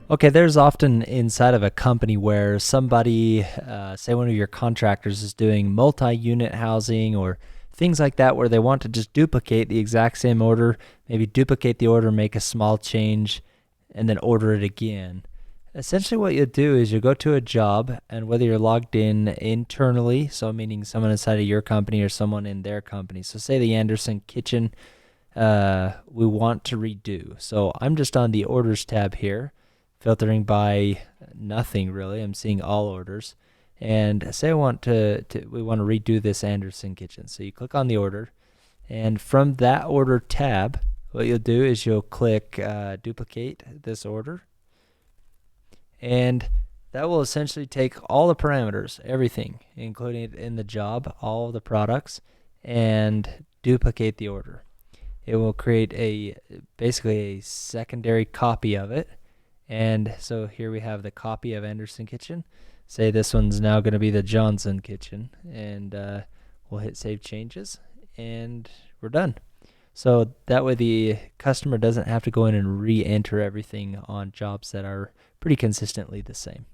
Okay, there's often inside of a company where somebody, say one of your contractors, is doing multi unit housing or things like that, where they want to just duplicate the exact same order, maybe duplicate the order, make a small change, and then order it again. Essentially, what you do is you go to a job, and whether you're logged in internally, so meaning someone inside of your company or someone in their company, so say the Anderson kitchen, we want to redo. So I'm just on the orders tab here, filtering by nothing really. I'm seeing all orders. And say I want we want to redo this Anderson kitchen. So you click on the order, and from that order tab, what you'll do is you'll click duplicate this order, and that will essentially take all the parameters, everything, including it in the job, all of the products, and duplicate the order. It will create basically a secondary copy of it. And so here we have the copy of Anderson Kitchen. Say this one's now going to be the Johnson Kitchen, and we'll hit Save Changes, and we're done. So that way the customer doesn't have to go in and re-enter everything on jobs that are pretty consistently the same.